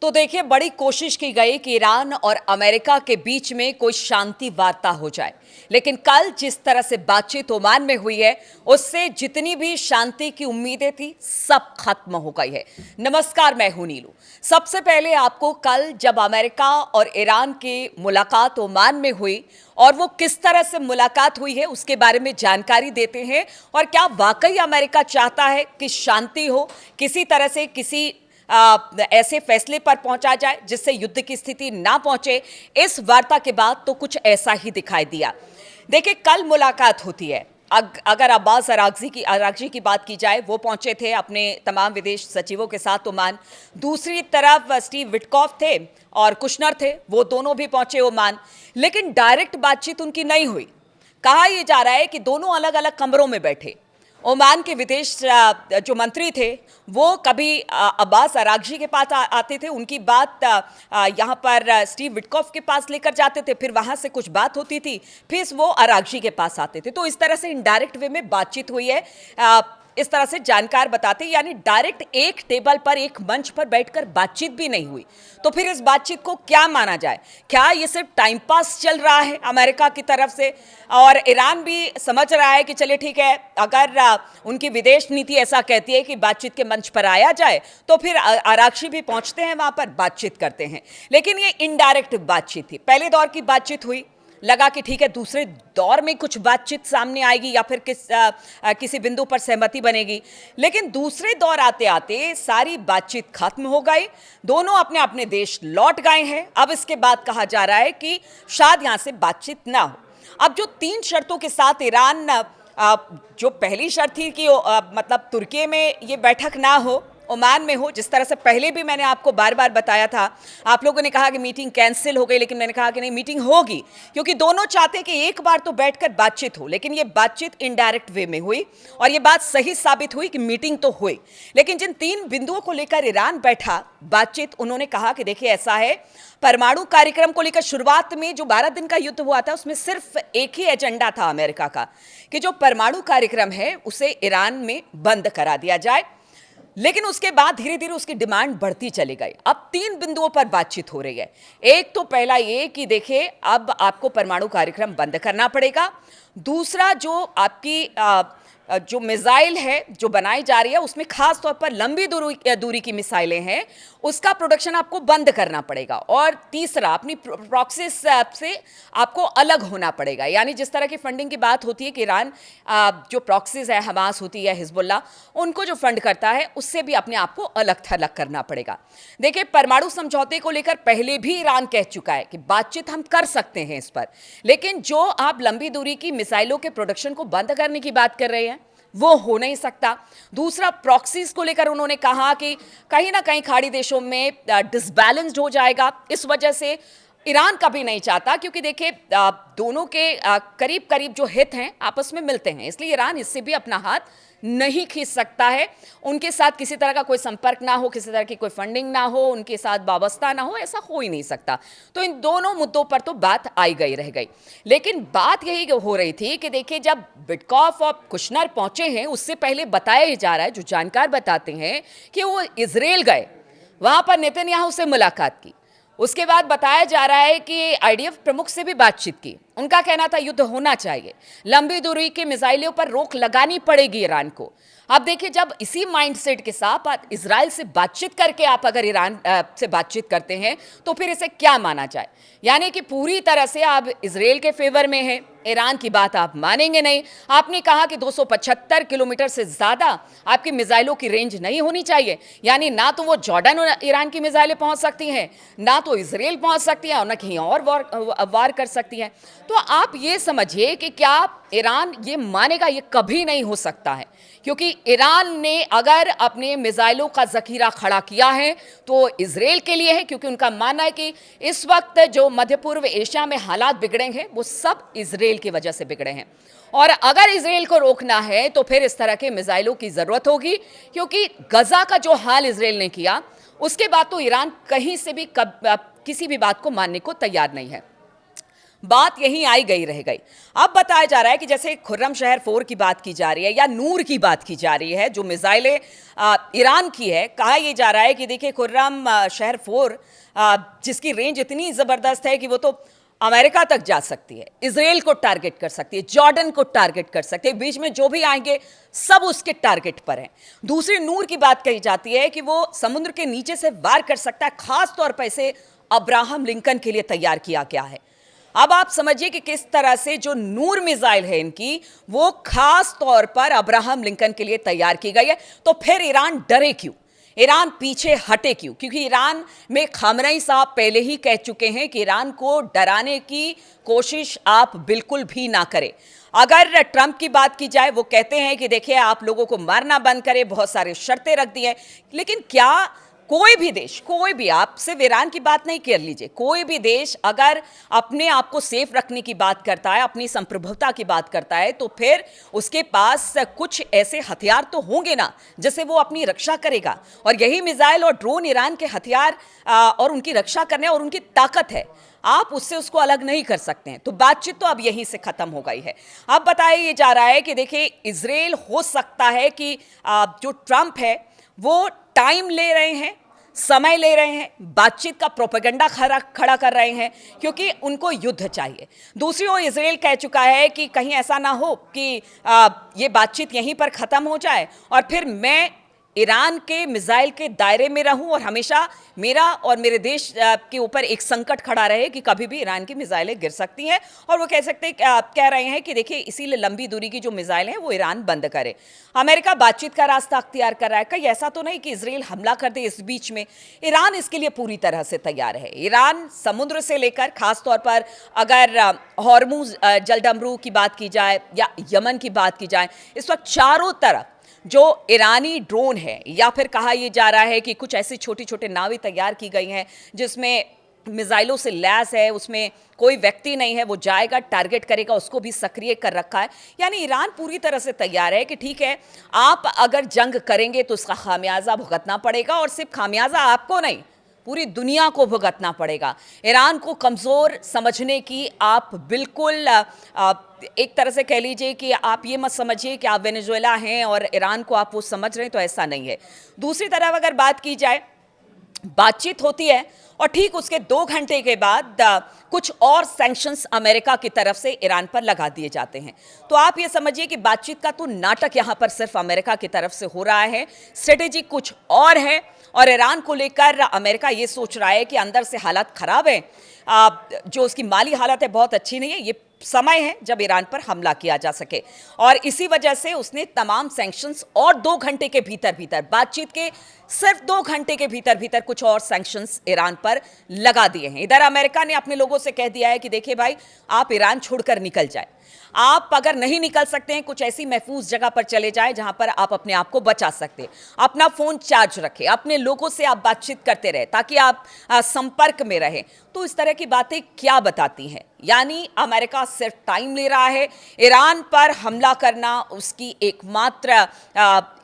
तो देखिए, बड़ी कोशिश की गई कि ईरान और अमेरिका के बीच में कोई शांति वार्ता हो जाए, लेकिन कल जिस तरह से बातचीत ओमान में हुई है, उससे जितनी भी शांति की उम्मीदें थी सब खत्म हो गई है। नमस्कार, मैं हूं नीलू। सबसे पहले आपको कल जब अमेरिका और ईरान की मुलाकात ओमान में हुई और वो किस तरह से मुलाकात हुई है उसके बारे में जानकारी देते हैं, और क्या वाकई अमेरिका चाहता है कि शांति हो, किसी तरह से किसी ऐसे फैसले पर पहुंचा जाए जिससे युद्ध की स्थिति ना पहुंचे। इस वार्ता के बाद तो कुछ ऐसा ही दिखाई दिया। देखिए, कल मुलाकात होती है। अगर अब्बास अरागची की बात की जाए, वो पहुंचे थे अपने तमाम विदेश सचिवों के साथ ओमान। दूसरी तरफ स्टीव विटकॉफ थे और कुशनर थे, वो दोनों भी पहुंचे ओमान, लेकिन डायरेक्ट बातचीत उनकी नहीं हुई। कहा यह जा रहा है कि दोनों अलग अलग कमरों में बैठे। ओमान के विदेश जो मंत्री थे वो कभी अब्बास अरागची के पास आते थे, उनकी बात यहाँ पर स्टीव विटकॉफ के पास लेकर जाते थे, फिर वहाँ से कुछ बात होती थी, फिर वो अरागची के पास आते थे। तो इस तरह से इनडायरेक्ट वे में बातचीत हुई है। इस तरह से जानकार बताते, यानी डायरेक्ट एक टेबल पर, एक मंच पर बैठकर बातचीत भी नहीं हुई। तो फिर इस बातचीत को क्या माना जाए? क्या ये सिर्फ टाइम पास चल रहा है अमेरिका की तरफ से, और ईरान भी समझ रहा है कि चलिए ठीक है, अगर उनकी विदेश नीति ऐसा कहती है कि बातचीत के मंच पर आया जाए तो फिर अरागची भी पहुंचते हैं वहां पर, बातचीत करते हैं। लेकिन ये इनडायरेक्ट बातचीत थी। पहले दौर की बातचीत हुई, लगा कि ठीक है, दूसरे दौर में कुछ बातचीत सामने आएगी या फिर किसी बिंदु पर सहमति बनेगी। लेकिन दूसरे दौर आते आते सारी बातचीत खत्म हो गई, दोनों अपने अपने देश लौट गए हैं। अब इसके बाद कहा जा रहा है कि शायद यहां से बातचीत ना हो। अब जो 3 शर्तों के साथ ईरान, जो पहली शर्त थी कि मतलब तुर्की में ये बैठक ना हो, ओमान में हो, जिस तरह से पहले भी मैंने आपको बार बार बताया था। आप लोगों ने कहा कि मीटिंग कैंसिल हो गई, लेकिन मैंने कहा कि नहीं, मीटिंग होगी, क्योंकि दोनों चाहते हैं कि एक बार तो बैठकर बातचीत हो। लेकिन ये बातचीत इनडायरेक्ट वे में हुई और ये बात सही साबित हुई कि मीटिंग तो हुई, लेकिन जिन 3 बिंदुओं को लेकर ईरान बैठा बातचीत, उन्होंने कहा कि देखिए ऐसा है, परमाणु कार्यक्रम को लेकर शुरुआत में जो 12 दिन का युद्ध हुआ था उसमें सिर्फ एक ही एजेंडा था अमेरिका का कि जो परमाणु कार्यक्रम है उसे ईरान में बंद करा दिया जाए। लेकिन उसके बाद धीरे धीरे उसकी डिमांड बढ़ती चली गई। अब 3 बिंदुओं पर बातचीत हो रही है। एक तो पहला ये कि देखिए, अब आपको परमाणु कार्यक्रम बंद करना पड़ेगा। दूसरा, जो आपकी जो मिसाइल है जो बनाई जा रही है उसमें खास तौर पर लंबी दूरी की मिसाइलें हैं, उसका प्रोडक्शन आपको बंद करना पड़ेगा। और तीसरा, अपनी प्रॉक्सी से आपको अलग होना पड़ेगा। यानी जिस तरह की फंडिंग की बात होती है कि ईरान जो प्रॉक्सीज है, हमास होती है, हिजबुल्लाह, उनको जो फंड करता है उससे भी अपने आप को अलग थलग करना पड़ेगा। देखिए, परमाणु समझौते को लेकर पहले भी ईरान कह चुका है कि बातचीत हम कर सकते हैं इस पर, लेकिन जो आप लंबी दूरी की मिसाइलों के प्रोडक्शन को बंद करने की बात कर रहे हैं वो हो नहीं सकता। दूसरा, प्रॉक्सीज को लेकर उन्होंने कहा कि कहीं ना कहीं खाड़ी देशों में डिसबैलेंस्ड हो जाएगा। इस वजह से ईरान कभी नहीं चाहता, क्योंकि देखिए दोनों के करीब करीब जो हित हैं आपस में मिलते हैं, इसलिए ईरान इससे भी अपना हाथ नहीं खींच सकता है। उनके साथ किसी तरह का कोई संपर्क ना हो, किसी तरह की कोई फंडिंग ना हो, उनके साथ वाबस्ता ना हो, ऐसा हो ही नहीं सकता। तो इन दोनों मुद्दों पर तो बात आई गई रह गई। लेकिन बात यही हो रही थी कि देखिए, जब विटकॉफ और कुशनर पहुंचे हैं, उससे पहले बताया जा रहा है, जो जानकार बताते हैं कि वो इजराइल गए, वहां पर नेतन्याहू से मुलाकात की। उसके बाद बताया जा रहा है कि आईडीएफ प्रमुख से भी बातचीत की। उनका कहना था युद्ध होना चाहिए, लंबी दूरी के मिसाइलों पर रोक लगानी पड़ेगी ईरान को। अब देखिए, जब इसी माइंडसेट के साथ इजराइल से बातचीत करके आप अगर ईरान से बातचीत करते हैं तो फिर इसे क्या माना जाए? यानी कि पूरी तरह से आप इजराइल के फेवर में हैं, ईरान की बात आप मानेंगे नहीं। आपने कहा कि 275 किलोमीटर से ज़्यादा आपकी मिसाइलों की रेंज नहीं होनी चाहिए, यानी ना तो वो जॉर्डन और ईरान की मिसाइलें पहुंच सकती हैं, ना तो इजराइल पहुंच सकती हैं, और ना कहीं और वार कर सकती हैं। तो आप ये समझिए कि क्या ईरान ये मानेगा? ये कभी नहीं हो सकता है, क्योंकि ईरान ने अगर अपने मिसाइलों का जखीरा खड़ा किया है तो इजराइल के लिए है, क्योंकि उनका मानना है कि इस वक्त जो मध्य पूर्व एशिया में हालात बिगड़े हैं वो सब इजराइल की वजह से बिगड़े हैं। और अगर इजराइल को रोकना है तो फिर इस तरह के मिसाइलों की ज़रूरत होगी, क्योंकि गजा का जो हाल इजराइल ने किया उसके बाद तो ईरान कहीं से भी किसी भी बात को मानने को तैयार नहीं है। बात यहीं आई गई रह गई। अब बताया जा रहा है कि जैसे खुर्रम शहर 4 की बात की जा रही है या नूर की बात की जा रही है, जो मिसाइलें ईरान की है, कहा यह जा रहा है कि देखिए खुर्रम शहर 4 जिसकी रेंज इतनी ज़बरदस्त है कि वो तो अमेरिका तक जा सकती है, इजराइल को टारगेट कर सकती है, जॉर्डन को टारगेट कर सकती है, बीच में जो भी आएंगे सब उसके टारगेट पर हैं। दूसरी नूर की बात कही जाती है कि वो समुद्र के नीचे से वार कर सकता है, खास तौर पर इसे अब्राहम लिंकन के लिए तैयार किया गया है। अब आप समझिए कि किस तरह से जो नूर मिसाइल है इनकी, वो खास तौर पर अब्राहम लिंकन के लिए तैयार की गई है। तो फिर ईरान डरे क्यों, ईरान पीछे हटे क्यों? क्योंकि ईरान में खामनेई साहब पहले ही कह चुके हैं कि ईरान को डराने की कोशिश आप बिल्कुल भी ना करें। अगर ट्रंप की बात की जाए, वो कहते हैं कि देखिए आप लोगों को मारना बंद करें, बहुत सारे शर्तें रख दी हैं। लेकिन क्या कोई भी देश, कोई भी, आप सिर्फ ईरान की बात नहीं कर लीजिए, कोई भी देश अगर अपने आप को सेफ रखने की बात करता है, अपनी संप्रभुता की बात करता है, तो फिर उसके पास कुछ ऐसे हथियार तो होंगे ना जिससे वो अपनी रक्षा करेगा। और यही मिसाइल और ड्रोन ईरान के हथियार और उनकी रक्षा करने और उनकी ताकत है, आप उससे उसको अलग नहीं कर सकते हैं। तो बातचीत तो अब यहीं से खत्म हो गई है। अब बताया ये जा रहा है कि देखिए इजराइल हो सकता है कि जो ट्रंप है वो टाइम ले रहे हैं, समय ले रहे हैं, बातचीत का प्रोपेगेंडा खड़ा कर रहे हैं, क्योंकि उनको युद्ध चाहिए। दूसरी ओर इजराइल कह चुका है कि कहीं ऐसा ना हो कि ये बातचीत यहीं पर ख़त्म हो जाए और फिर मैं ईरान के मिसाइल के दायरे में रहूं और हमेशा मेरा और मेरे देश के ऊपर एक संकट खड़ा रहे कि कभी भी ईरान की मिसाइलें गिर सकती हैं। और वो कह रहे हैं कि देखिए इसीलिए लंबी दूरी की जो मिसाइल हैं वो ईरान बंद करे। अमेरिका बातचीत का रास्ता अख्तियार कर रहा है। कहीं ऐसा तो नहीं कि इजराइल हमला कर दे इस बीच में। ईरान इसके लिए पूरी तरह से तैयार है। ईरान समुद्र से लेकर खासतौर पर अगर हॉर्मुज जलडमरू की बात की जाए या यमन की बात की जाए, इस वक्त चारों तरफ जो ईरानी ड्रोन है, या फिर कहा यह जा रहा है कि कुछ ऐसी छोटी छोटी नावें तैयार की गई हैं जिसमें मिसाइलों से लैस है, उसमें कोई व्यक्ति नहीं है, वो जाएगा टारगेट करेगा, उसको भी सक्रिय कर रखा है। यानी ईरान पूरी तरह से तैयार है कि ठीक है, आप अगर जंग करेंगे तो उसका खामियाजा भुगतना पड़ेगा, और सिर्फ खामियाजा आपको नहीं पूरी दुनिया को भुगतना पड़ेगा। ईरान को कमज़ोर समझने की आप बिल्कुल एक तरह से कह लीजिए कि आप ये मत समझिए कि आप वेनेजुएला हैं और ईरान को आप वो समझ रहे हैं, तो ऐसा नहीं है। दूसरी तरफ अगर बात की जाए, बातचीत होती है और ठीक उसके 2 घंटे के बाद कुछ और सैंक्शंस अमेरिका की तरफ से ईरान पर लगा दिए जाते हैं। तो आप ये समझिए कि बातचीत का तो नाटक यहाँ पर सिर्फ अमेरिका की तरफ से हो रहा है, स्ट्रेटेजी कुछ और है। और ईरान को लेकर अमेरिका ये सोच रहा है कि अंदर से हालात खराब है, जो उसकी माली हालत है बहुत अच्छी नहीं है, ये समय है जब ईरान पर हमला किया जा सके। और इसी वजह से उसने तमाम सैंक्शंस और 2 घंटे के भीतर भीतर, बातचीत के सिर्फ 2 घंटे के भीतर भीतर कुछ और सैंक्शंस ईरान पर लगा दिए हैं। इधर अमेरिका ने अपने लोगों से कह दिया है कि देखिए भाई, आप ईरान छोड़कर निकल जाए, आप अगर नहीं निकल सकते हैं कुछ ऐसी महफूज जगह पर चले जाए जहां पर आप अपने आप को बचा सकते, अपना फोन चार्ज रखें, अपने लोगों से आप बातचीत करते रहे ताकि आप संपर्क में रहें। तो इस तरह की बातें क्या बताती हैं? यानी अमेरिका सिर्फ टाइम ले रहा है, ईरान पर हमला करना उसकी एकमात्र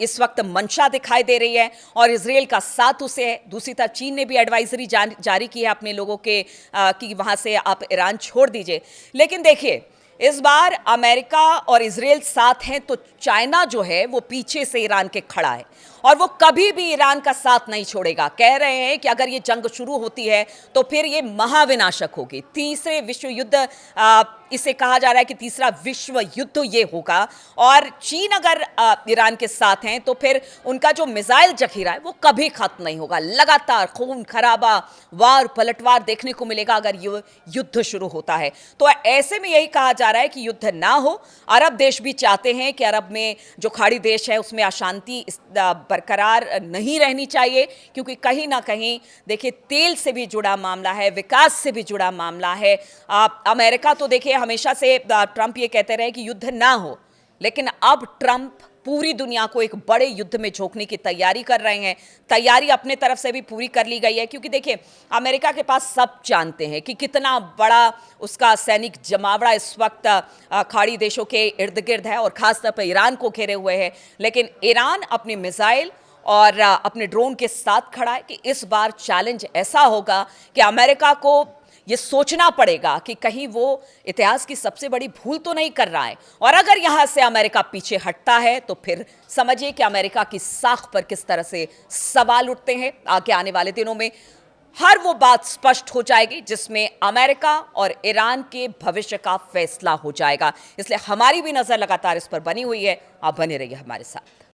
इस वक्त मंशा दिखाई दे रही है, और इजराइल का साथ उसे है। दूसरी तरफ चीन ने भी एडवाइजरी जारी की है अपने लोगों के कि वहां से आप ईरान छोड़ दीजिए। लेकिन देखिए, इस बार अमेरिका और इजराइल साथ हैं तो चाइना जो है वो पीछे से ईरान के खड़ा है, और वो कभी भी ईरान का साथ नहीं छोड़ेगा। कह रहे हैं कि अगर ये जंग शुरू होती है तो फिर ये महाविनाशक होगी। तीसरे विश्व युद्ध इसे कहा जा रहा है कि तीसरा विश्व युद्ध ये होगा, और चीन अगर ईरान के साथ हैं तो फिर उनका जो मिसाइल जखीरा है वो कभी खत्म नहीं होगा। लगातार खून खराबा, वार पलटवार देखने को मिलेगा अगर ये युद्ध शुरू होता है। तो ऐसे में यही कहा जा रहा है कि युद्ध ना हो। अरब देश भी चाहते हैं कि अरब में जो खाड़ी देश है उसमें अशांति बरकरार नहीं रहनी चाहिए, क्योंकि कहीं ना कहीं देखिए तेल से भी जुड़ा मामला है, विकास से भी जुड़ा मामला है। अमेरिका तो देखिए हमेशा से ट्रंप ये कहते रहे कि युद्ध ना हो, लेकिन अब ट्रंप पूरी दुनिया को एक बड़े युद्ध में झोंकने की तैयारी कर रहे हैं। तैयारी अपने तरफ से भी पूरी कर ली गई है, क्योंकि देखिए अमेरिका के पास सब जानते हैं कि कितना बड़ा उसका सैनिक जमावड़ा इस वक्त खाड़ी देशों के इर्द गिर्द है, और खासतौर पर ईरान को घेरे हुए है। लेकिन ईरान अपने मिसाइल और अपने ड्रोन के साथ खड़ा है कि इस बार चैलेंज ऐसा होगा कि अमेरिका को ये सोचना पड़ेगा कि कहीं वो इतिहास की सबसे बड़ी भूल तो नहीं कर रहा है। और अगर यहां से अमेरिका पीछे हटता है तो फिर समझिए कि अमेरिका की साख पर किस तरह से सवाल उठते हैं। आगे आने वाले दिनों में हर वो बात स्पष्ट हो जाएगी जिसमें अमेरिका और ईरान के भविष्य का फैसला हो जाएगा। इसलिए हमारी भी नजर लगातार इस पर बनी हुई है। आप बने रहिए हमारे साथ।